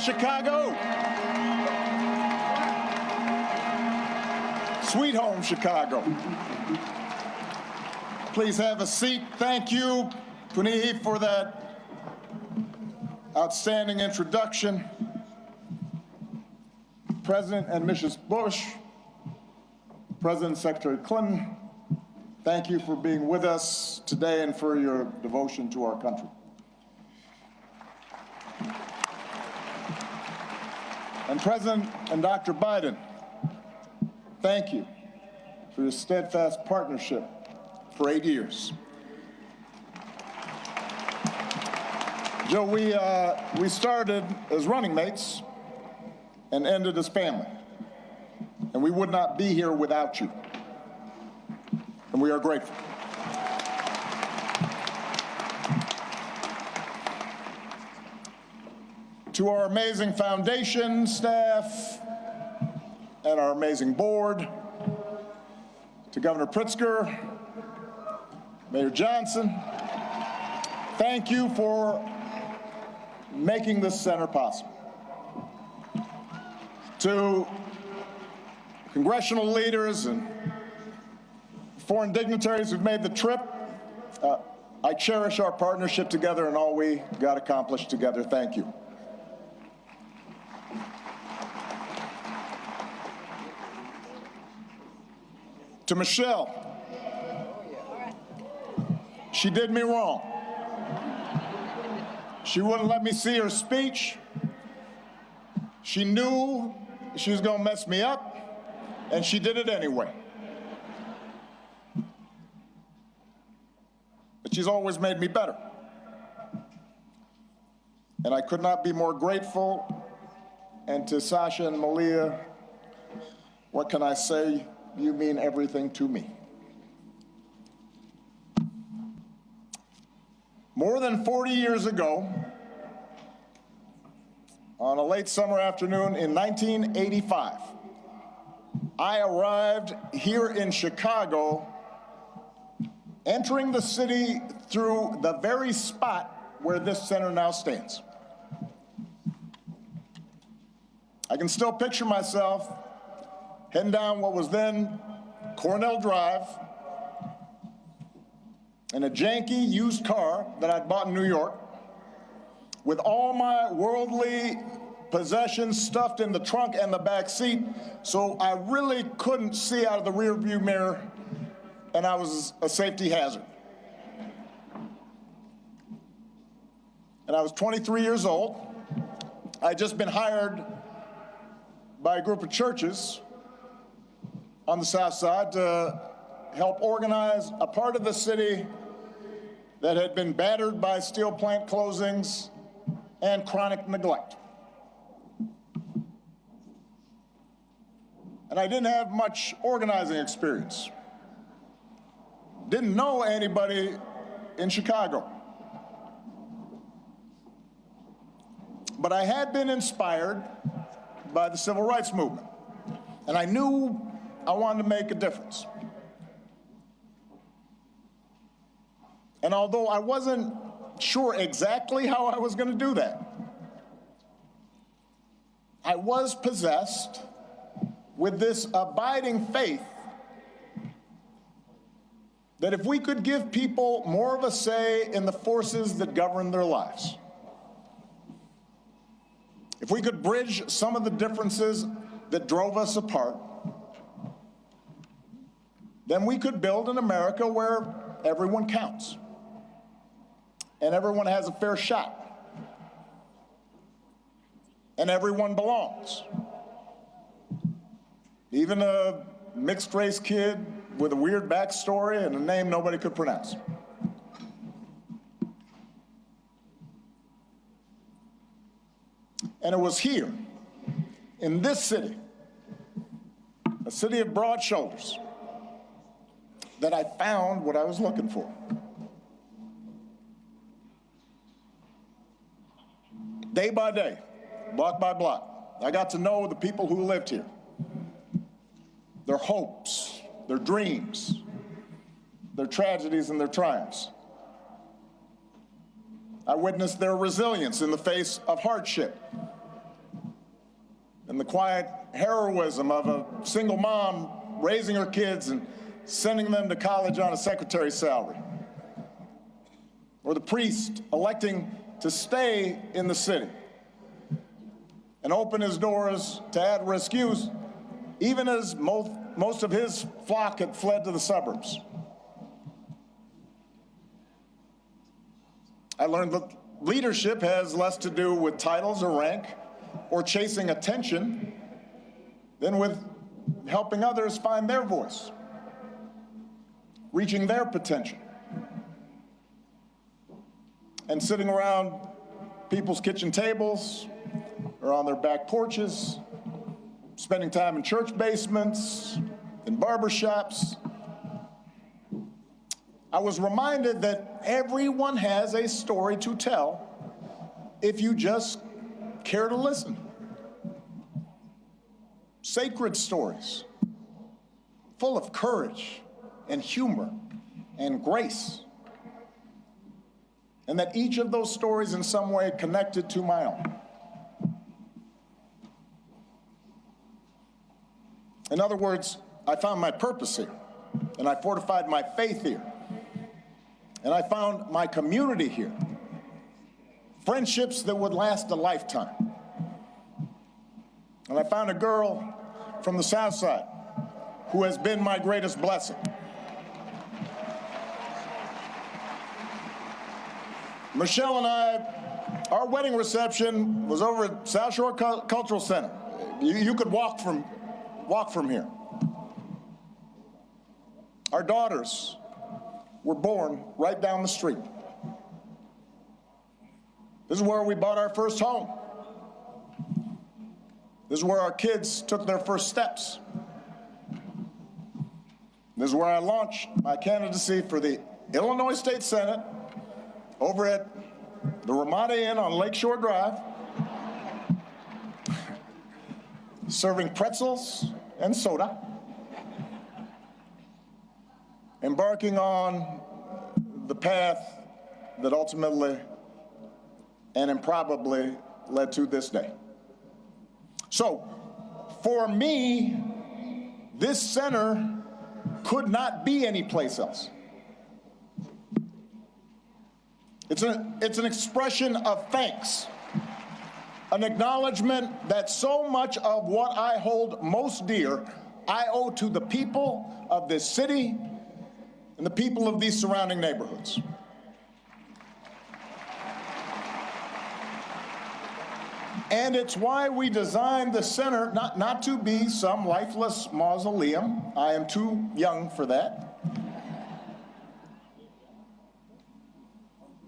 Chicago. Sweet home, Chicago. Please have a seat. Thank you, Punihi, for that outstanding introduction. President and Mrs. Bush, President and Secretary Clinton, thank you for being with us today and for your devotion to our country. And President and Dr. Biden, thank you for your steadfast partnership for 8 years. Joe, we started as running mates and ended as family, and we would not be here without you, and we are grateful. To our amazing foundation staff and our amazing board, to Governor Pritzker, Mayor Johnson, thank you for making this center possible. To congressional leaders and foreign dignitaries who've made the trip, I cherish our partnership together and all we got accomplished together. Thank you. To Michelle, she did me wrong. She wouldn't let me see her speech. She knew she was going to mess me up, and she did it anyway. But she's always made me better. And I could not be more grateful. And to Sasha and Malia, what can I say? You mean everything to me. More than 40 years ago, on a late summer afternoon in 1985, I arrived here in Chicago, entering the city through the very spot where this center now stands. I can still picture myself heading down what was then Cornell Drive in a janky used car that I'd bought in New York, with all my worldly possessions stuffed in the trunk and the back seat, so I really couldn't see out of the rearview mirror, and I was a safety hazard. And I was 23 years old. I'd just been hired by a group of churches on the South Side to help organize a part of the city that had been battered by steel plant closings and chronic neglect. And I didn't have much organizing experience. Didn't know anybody in Chicago. But I had been inspired by the civil rights movement, and I knew I wanted to make a difference. And although I wasn't sure exactly how I was going to do that, I was possessed with this abiding faith that if we could give people more of a say in the forces that govern their lives, if we could bridge some of the differences that drove us apart, then we could build an America where everyone counts and everyone has a fair shot and everyone belongs. Even a mixed-race kid with a weird backstory and a name nobody could pronounce. And it was here, in this city, a city of broad shoulders, that I found what I was looking for. Day by day, block by block, I got to know the people who lived here, their hopes, their dreams, their tragedies and their triumphs. I witnessed their resilience in the face of hardship and the quiet heroism of a single mom raising her kids and sending them to college on a secretary's salary, or the priest electing to stay in the city and open his doors to at-risk youth, even as most of his flock had fled to the suburbs. I learned that leadership has less to do with titles or rank or chasing attention than with helping others find their voice, reaching their potential, and sitting around people's kitchen tables or on their back porches, spending time in church basements, in barbershops. I was reminded that everyone has a story to tell if you just care to listen. Sacred stories, full of courage and humor and grace, and that each of those stories in some way connected to my own. In other words, I found my purpose here, and I fortified my faith here, and I found my community here, friendships that would last a lifetime. And I found a girl from the South Side who has been my greatest blessing. Michelle and I, our wedding reception was over at South Shore Cultural Center. You could walk from here. Our daughters were born right down the street. This is where we bought our first home. This is where our kids took their first steps. This is where I launched my candidacy for the Illinois State Senate over at the Ramada Inn on Lakeshore Drive, serving pretzels and soda, embarking on the path that ultimately and improbably led to this day. So, for me, this center could not be anyplace else. It's an expression of thanks, an acknowledgement that so much of what I hold most dear I owe to the people of this city and the people of these surrounding neighborhoods. And it's why we designed the center not to be some lifeless mausoleum. I am too young for that.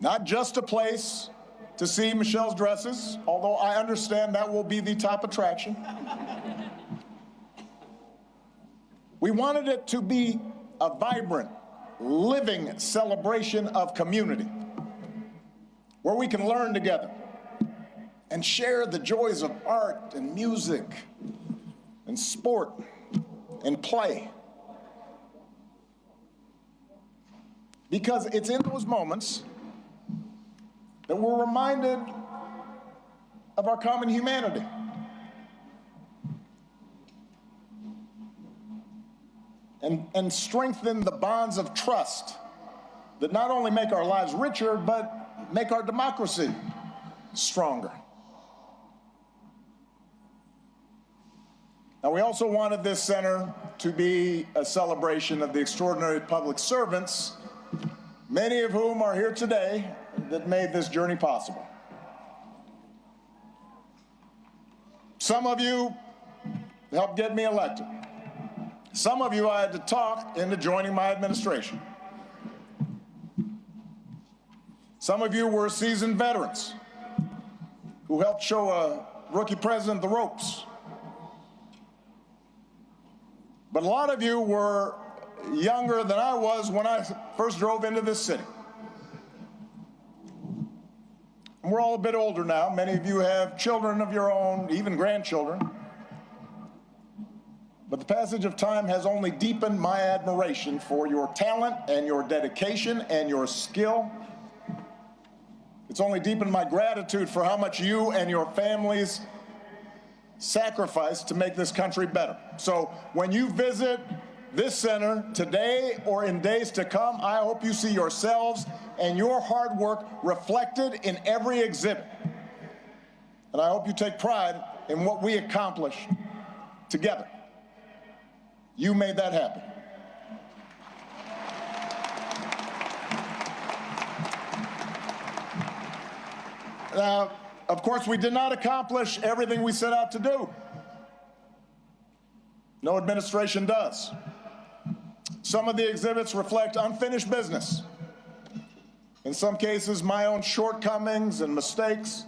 Not just a place to see Michelle's dresses, although I understand that will be the top attraction. We wanted it to be a vibrant, living celebration of community, where we can learn together and share the joys of art and music and sport and play. Because it's in those moments that we're reminded of our common humanity. And strengthen the bonds of trust that not only make our lives richer, but make our democracy stronger. Now, we also wanted this center to be a celebration of the extraordinary public servants, many of whom are here today, that made this journey possible. Some of you helped get me elected. Some of you I had to talk into joining my administration. Some of you were seasoned veterans who helped show a rookie president the ropes. But a lot of you were younger than I was when I first drove into this city. And we're all a bit older now. Many of you have children of your own, even grandchildren. But the passage of time has only deepened my admiration for your talent and your dedication and your skill. It's only deepened my gratitude for how much you and your families sacrificed to make this country better. So when you visit this center today or in days to come, I hope you see yourselves and your hard work reflected in every exhibit. And I hope you take pride in what we accomplished together. You made that happen. Now, of course, we did not accomplish everything we set out to do. No administration does. Some of the exhibits reflect unfinished business. In some cases, my own shortcomings and mistakes.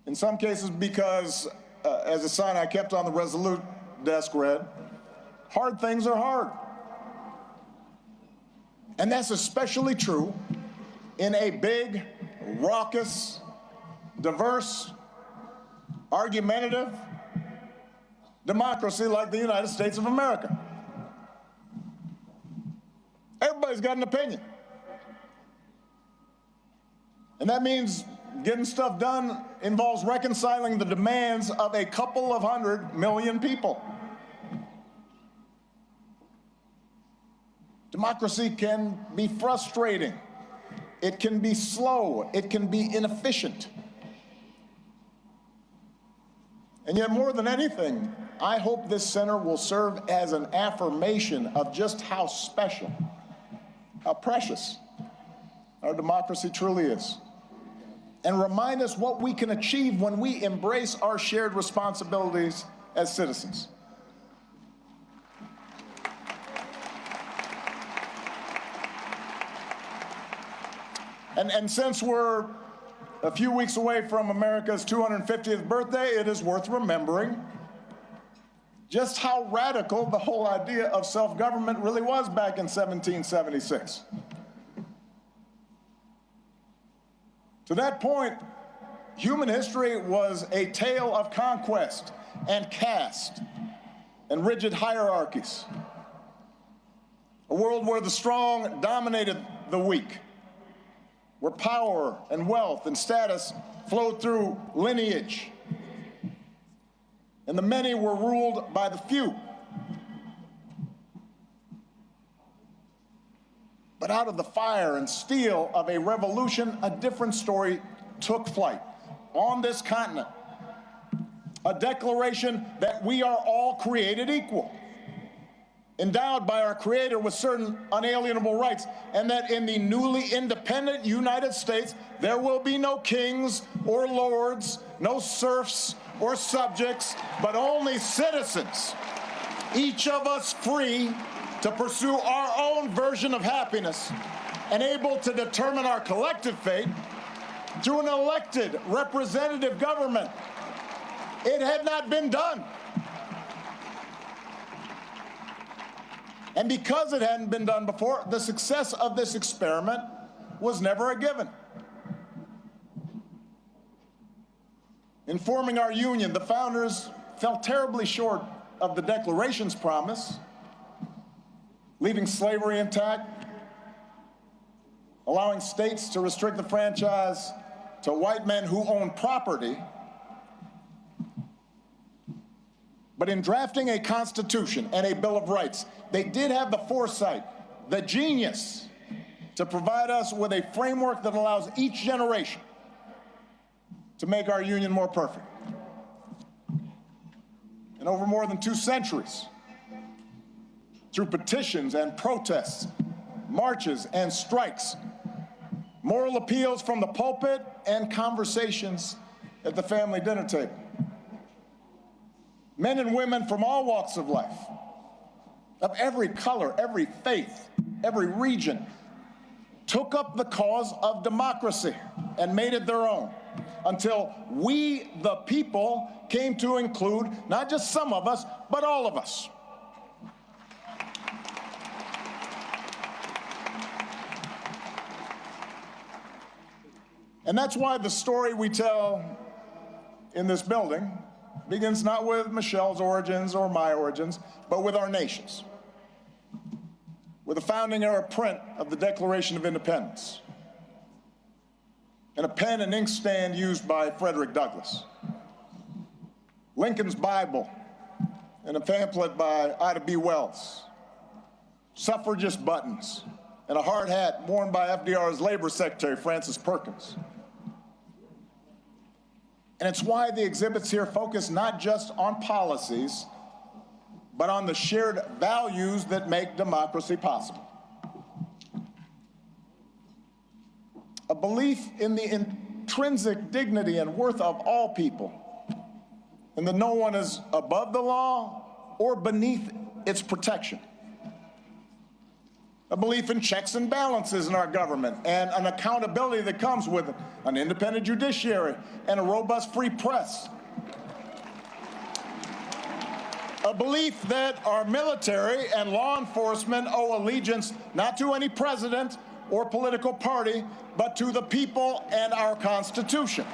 In some cases, because, as a sign I kept on the Resolute desk read, hard things are hard. And that's especially true in a big, raucous, diverse, argumentative democracy like the United States of America. Everybody's got an opinion. And that means getting stuff done involves reconciling the demands of a couple of 100 million people. Democracy can be frustrating. It can be slow. It can be inefficient. And yet, more than anything, I hope this center will serve as an affirmation of just how special, how precious our democracy truly is, and remind us what we can achieve when we embrace our shared responsibilities as citizens. And since we're a few weeks away from America's 250th birthday, it is worth remembering just how radical the whole idea of self-government really was back in 1776. To that point, human history was a tale of conquest and caste and rigid hierarchies. A world where the strong dominated the weak, where power and wealth and status flowed through lineage, and the many were ruled by the few. But out of the fire and steel of a revolution, a different story took flight on this continent. A declaration that we are all created equal, endowed by our Creator with certain unalienable rights, and that in the newly independent United States, there will be no kings or lords, no serfs or subjects, but only citizens, each of us free to pursue our own version of happiness and able to determine our collective fate through an elected representative government. It had not been done. And because it hadn't been done before, the success of this experiment was never a given. In forming our union, the founders fell terribly short of the Declaration's promise, leaving slavery intact, allowing states to restrict the franchise to white men who own property. But in drafting a Constitution and a Bill of Rights, they did have the foresight, the genius, to provide us with a framework that allows each generation to make our union more perfect. And over more than 2 centuries, through petitions and protests, marches and strikes, moral appeals from the pulpit, and conversations at the family dinner table, men and women from all walks of life, of every color, every faith, every region, took up the cause of democracy and made it their own, until we, the people, came to include not just some of us, but all of us. And that's why the story we tell in this building begins not with Michelle's origins or my origins, but with our nation's, with a founding era print of the Declaration of Independence, and a pen and ink stand used by Frederick Douglass. Lincoln's Bible, and a pamphlet by Ida B. Wells, suffragist buttons, and a hard hat worn by FDR's Labor Secretary, Francis Perkins. And it's why the exhibits here focus not just on policies, but on the shared values that make democracy possible. A belief in the intrinsic dignity and worth of all people, and that no one is above the law or beneath its protection. A belief in checks and balances in our government and an accountability that comes with it, an independent judiciary and a robust free press. A belief that our military and law enforcement owe allegiance not to any president or political party, but to the people and our Constitution.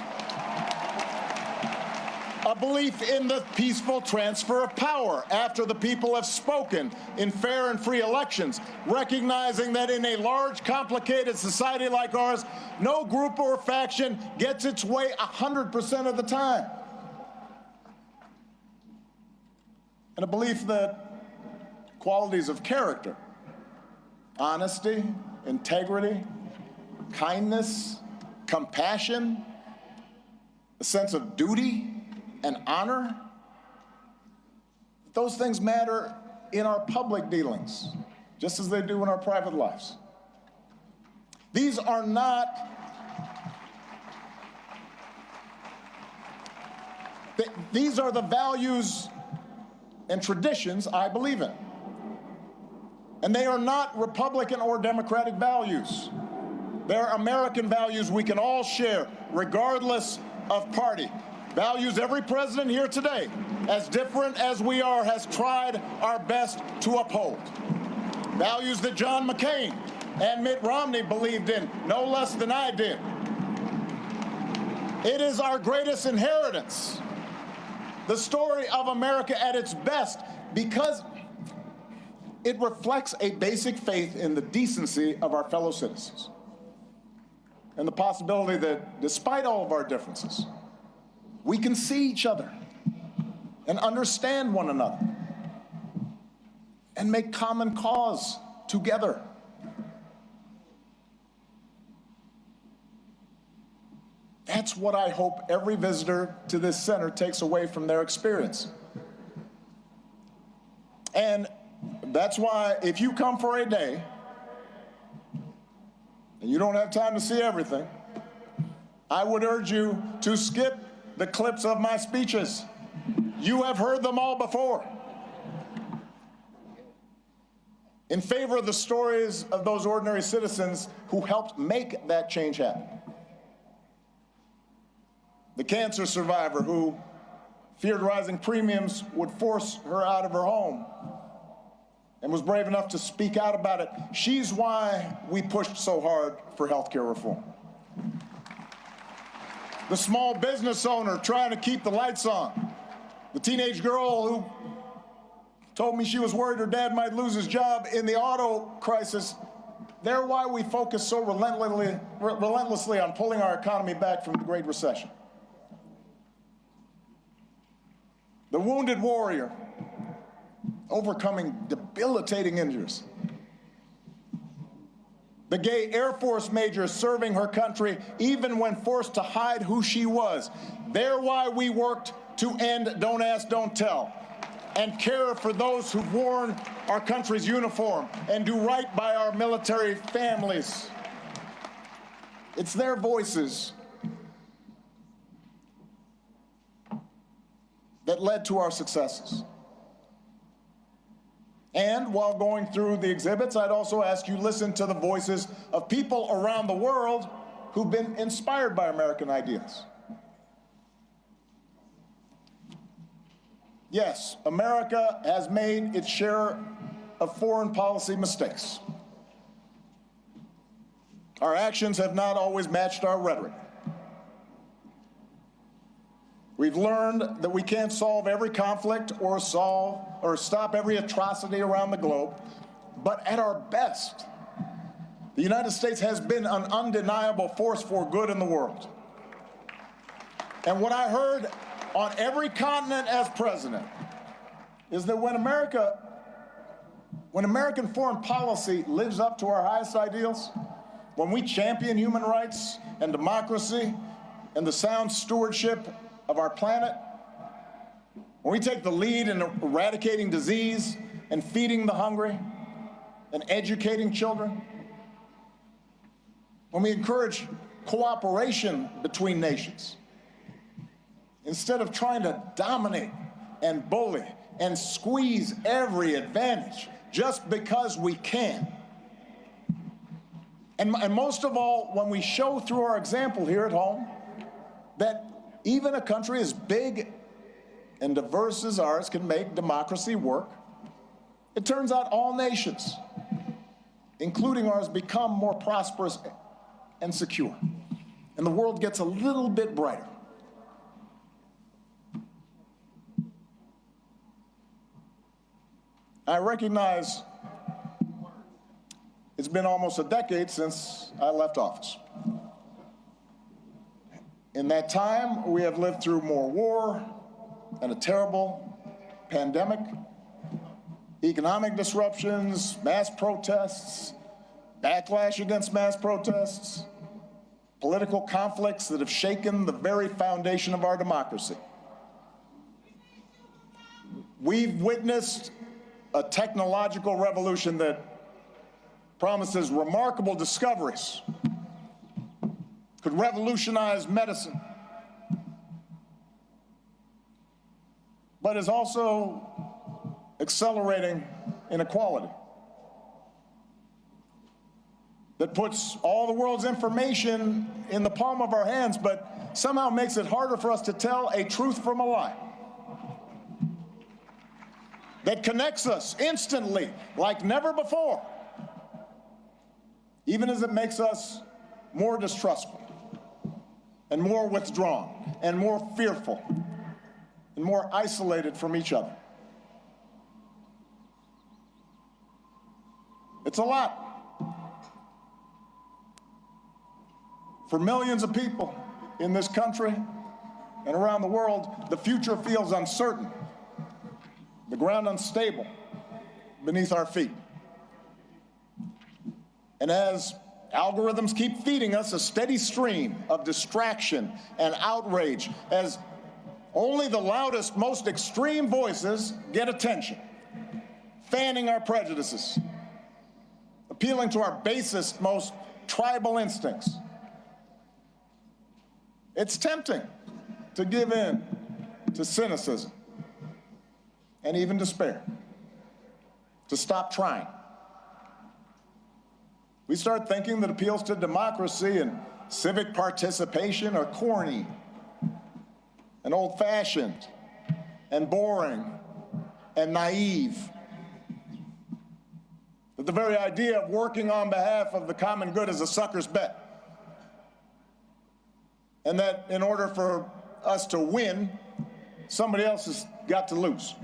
A belief in the peaceful transfer of power after the people have spoken in fair and free elections, recognizing that in a large, complicated society like ours, no group or faction gets its way 100% of the time. And a belief that qualities of character, honesty, integrity, kindness, compassion, a sense of duty, and honor, those things matter in our public dealings, just as they do in our private lives. These are not, these are the values and traditions I believe in. And they are not Republican or Democratic values. They're American values we can all share, regardless of party. Values every president here today, as different as we are, has tried our best to uphold. Values that John McCain and Mitt Romney believed in no less than I did. It is our greatest inheritance, the story of America at its best, because it reflects a basic faith in the decency of our fellow citizens and the possibility that, despite all of our differences, we can see each other and understand one another and make common cause together. That's what I hope every visitor to this center takes away from their experience. And that's why if you come for a day and you don't have time to see everything, I would urge you to skip the clips of my speeches. You have heard them all before. In favor of the stories of those ordinary citizens who helped make that change happen. The cancer survivor who feared rising premiums would force her out of her home and was brave enough to speak out about it. She's why we pushed so hard for health care reform. The small business owner trying to keep the lights on. The teenage girl who told me she was worried her dad might lose his job in the auto crisis. They're why we focus so relentlessly on pulling our economy back from the Great Recession. The wounded warrior overcoming debilitating injuries. The gay Air Force major serving her country even when forced to hide who she was. They're why we worked to end Don't Ask, Don't Tell and care for those who've worn our country's uniform and do right by our military families. It's their voices that led to our successes. And while going through the exhibits, I'd also ask you to listen to the voices of people around the world who've been inspired by American ideas. Yes, America has made its share of foreign policy mistakes. Our actions have not always matched our rhetoric. We've learned that we can't solve every conflict or stop every atrocity around the globe, but at our best, the United States has been an undeniable force for good in the world. And what I heard on every continent as president is that when American foreign policy lives up to our highest ideals, when we champion human rights and democracy and the sound stewardship of our planet, when we take the lead in eradicating disease and feeding the hungry and educating children, when we encourage cooperation between nations, instead of trying to dominate and bully and squeeze every advantage just because we can. And most of all, when we show through our example here at home that even a country as big and diverse as ours can make democracy work, it turns out all nations, including ours, become more prosperous and secure. And the world gets a little bit brighter. I recognize it's been almost a decade since I left office. In that time, we have lived through more war and a terrible pandemic, economic disruptions, mass protests, backlash against mass protests, political conflicts that have shaken the very foundation of our democracy. We've witnessed a technological revolution that promises remarkable discoveries, could revolutionize medicine, but is also accelerating inequality, that puts all the world's information in the palm of our hands, but somehow makes it harder for us to tell a truth from a lie, that connects us instantly like never before, even as it makes us more distrustful and more withdrawn and more fearful and more isolated from each other. It's a lot. For millions of people in this country and around the world, the future feels uncertain, the ground unstable beneath our feet. And as algorithms keep feeding us a steady stream of distraction and outrage, as only the loudest, most extreme voices get attention, fanning our prejudices, appealing to our basest, most tribal instincts, it's tempting to give in to cynicism and even despair, to stop trying. We start thinking that appeals to democracy and civic participation are corny and old-fashioned and boring and naive. That the very idea of working on behalf of the common good is a sucker's bet. And that in order for us to win, somebody else has got to lose.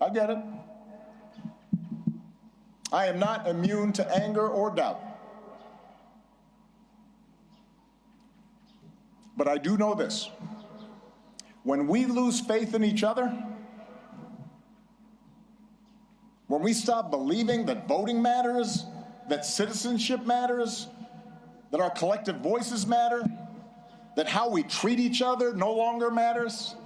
I get it. I am not immune to anger or doubt. But I do know this. When we lose faith in each other, when we stop believing that voting matters, that citizenship matters, that our collective voices matter, that how we treat each other no longer matters,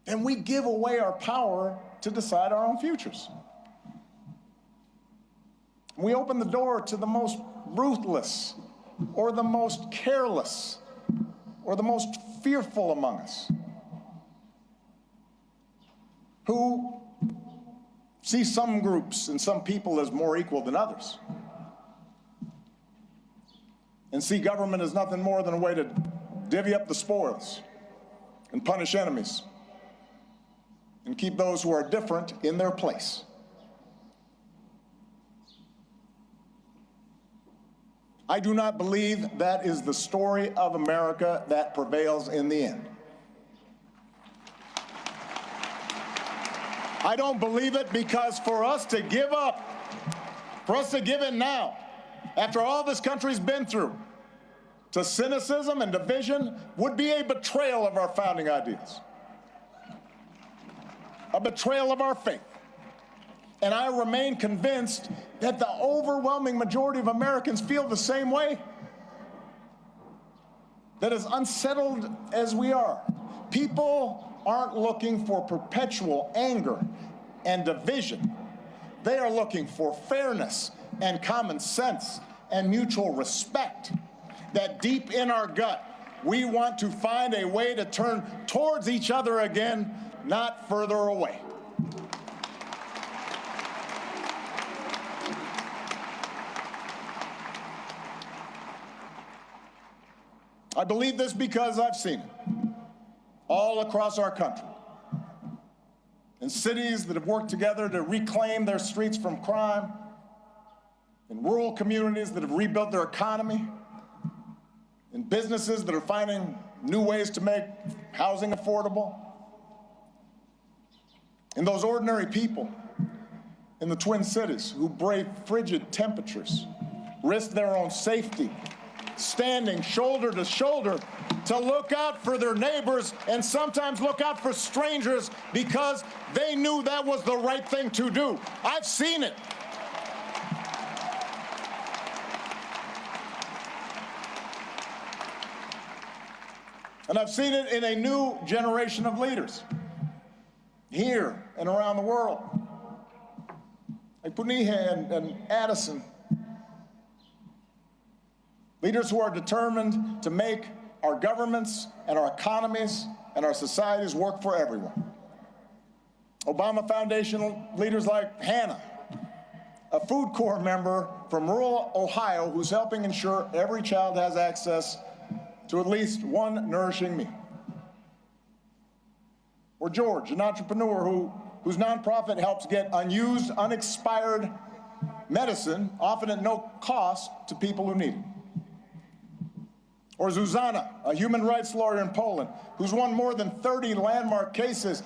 then we give away our power to decide our own futures. We open the door to the most ruthless, or the most careless, or the most fearful among us, who see some groups and some people as more equal than others, and see government as nothing more than a way to divvy up the spoils and punish enemies and keep those who are different in their place. I do not believe that is the story of America that prevails in the end. I don't believe it because for us to give up, for us to give in now, after all this country's been through, to cynicism and division would be a betrayal of our founding ideas, a betrayal of our faith. And I remain convinced that the overwhelming majority of Americans feel the same way. That as unsettled as we are, people aren't looking for perpetual anger and division. They are looking for fairness and common sense and mutual respect. That deep in our gut, we want to find a way to turn towards each other again, not further away. I believe this because I've seen it all across our country. In cities that have worked together to reclaim their streets from crime, in rural communities that have rebuilt their economy, in businesses that are finding new ways to make housing affordable, in those ordinary people in the Twin Cities who brave frigid temperatures, risk their own safety, standing shoulder to shoulder to look out for their neighbors and sometimes look out for strangers because they knew that was the right thing to do. I've seen it. And I've seen it in a new generation of leaders here and around the world, like Punihya and Addison. Leaders who are determined to make our governments and our economies and our societies work for everyone. Obama Foundation leaders like Hannah, a Food Corps member from rural Ohio who's helping ensure every child has access to at least one nourishing meal. Or George, an entrepreneur whose nonprofit helps get unused, unexpired medicine, often at no cost, to people who need it. Or Zuzana, a human rights lawyer in Poland, who's won more than 30 landmark cases.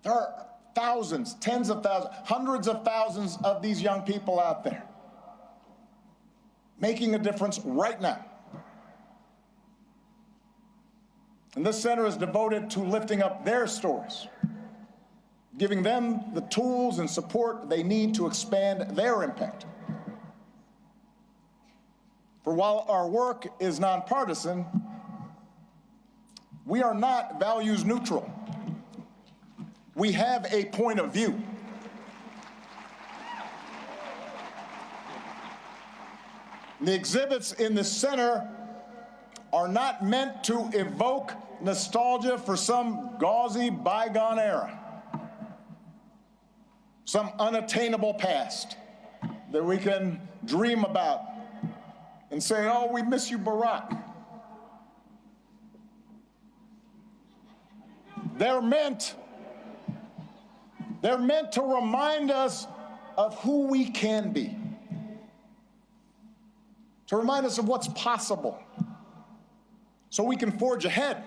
There are thousands, tens of thousands, hundreds of thousands of these young people out there making a difference right now. And this center is devoted to lifting up their stories, giving them the tools and support they need to expand their impact. For while our work is nonpartisan, we are not values neutral. We have a point of view. The exhibits in the center are not meant to evoke nostalgia for some gauzy bygone era, some unattainable past that we can dream about and say, oh, we miss you, Barack. They're meant to remind us of who we can be, to remind us of what's possible, so we can forge ahead,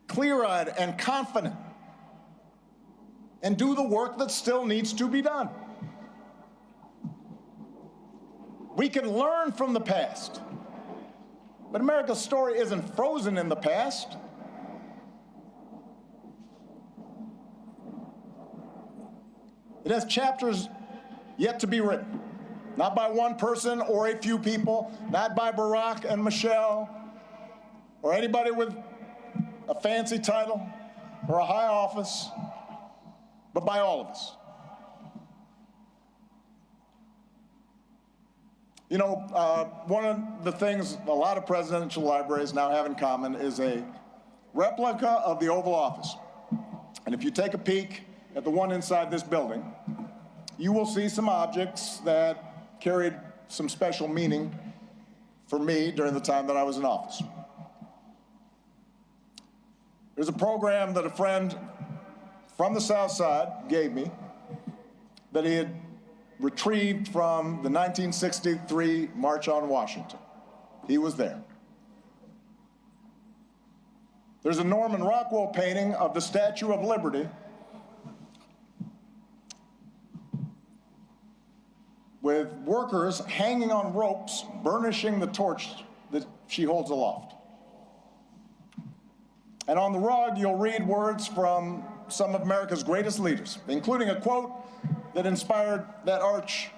clear-eyed and confident, and do the work that still needs to be done. We can learn from the past, but America's story isn't frozen in the past. It has chapters yet to be written, not by one person or a few people, not by Barack and Michelle, or anybody with a fancy title or a high office, but by all of us. You know, one of the things a lot of presidential libraries now have in common is a replica of the Oval Office. And if you take a peek at the one inside this building, you will see some objects that carried some special meaning for me during the time that I was in office. There's a program that a friend from the South Side gave me that he had retrieved from the 1963 March on Washington. He was there. There's a Norman Rockwell painting of the Statue of Liberty with workers hanging on ropes, burnishing the torch that she holds aloft. And on the rug, you'll read words from some of America's greatest leaders, including a quote that inspired that arch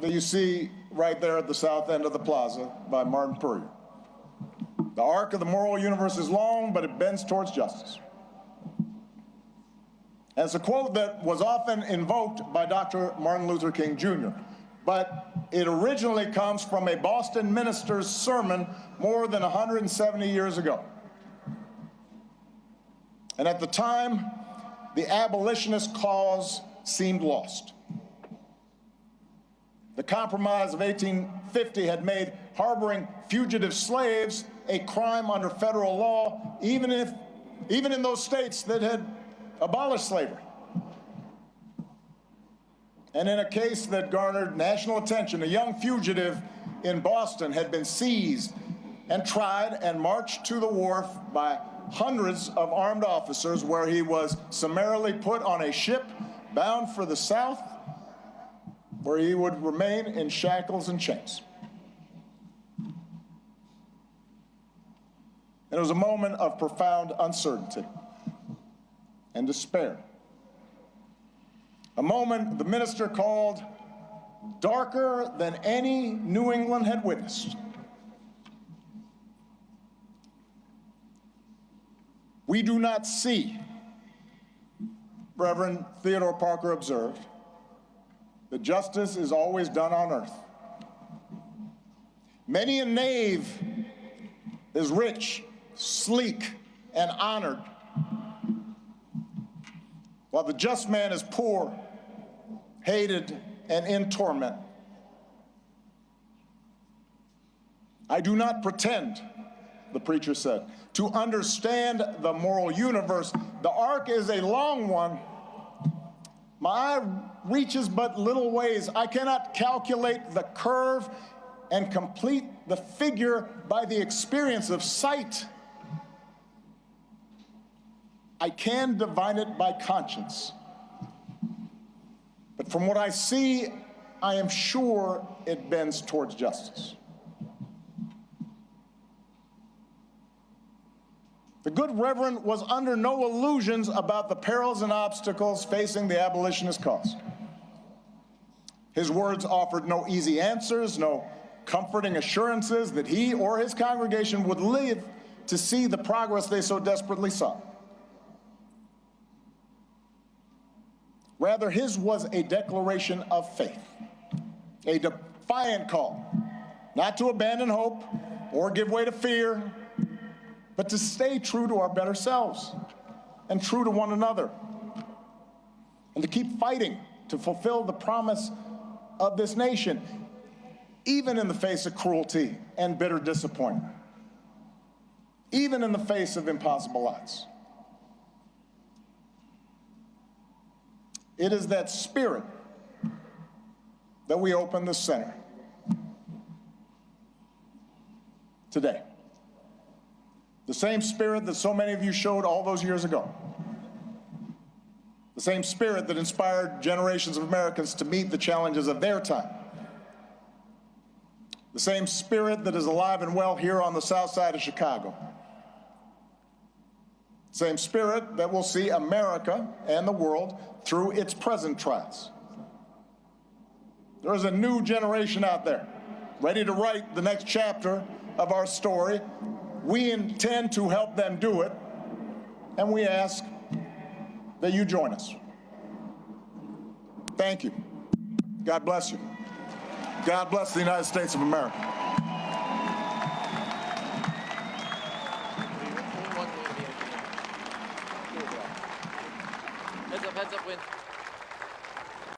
that you see right there at the south end of the plaza by Martin Puryear. The arc of the moral universe is long, but it bends towards justice. And it's a quote that was often invoked by Dr. Martin Luther King Jr., but it originally comes from a Boston minister's sermon more than 170 years ago. And at the time, the abolitionist cause seemed lost. The Compromise of 1850 had made harboring fugitive slaves a crime under federal law, even in those states that had abolished slavery. And in a case that garnered national attention, a young fugitive in Boston had been seized and tried and marched to the wharf by hundreds of armed officers, where he was summarily put on a ship bound for the South, where he would remain in shackles and chains. It was a moment of profound uncertainty and despair. A moment the minister called darker than any New England had witnessed. We do not see, Reverend Theodore Parker observed, that justice is always done on earth. Many a knave is rich, sleek, and honored, while the just man is poor, hated, and in torment. I do not pretend, the preacher said, to understand the moral universe. The arc is a long one. My eye reaches but little ways. I cannot calculate the curve and complete the figure by the experience of sight. I can divine it by conscience. But from what I see, I am sure it bends towards justice. The good Reverend was under no illusions about the perils and obstacles facing the abolitionist cause. His words offered no easy answers, no comforting assurances that he or his congregation would live to see the progress they so desperately sought. Rather, his was a declaration of faith, a defiant call, not to abandon hope or give way to fear, but to stay true to our better selves and true to one another, and to keep fighting to fulfill the promise of this nation, even in the face of cruelty and bitter disappointment, even in the face of impossible odds. It is that spirit that we open the center today. The same spirit that so many of you showed all those years ago. The same spirit that inspired generations of Americans to meet the challenges of their time. The same spirit that is alive and well here on the south side of Chicago. Same spirit that will see America and the world through its present trials. There is a new generation out there, ready to write the next chapter of our story. We intend to help them do it, and we ask that you join us. Thank you. God bless you. God bless the United States of America. Heads up, Win.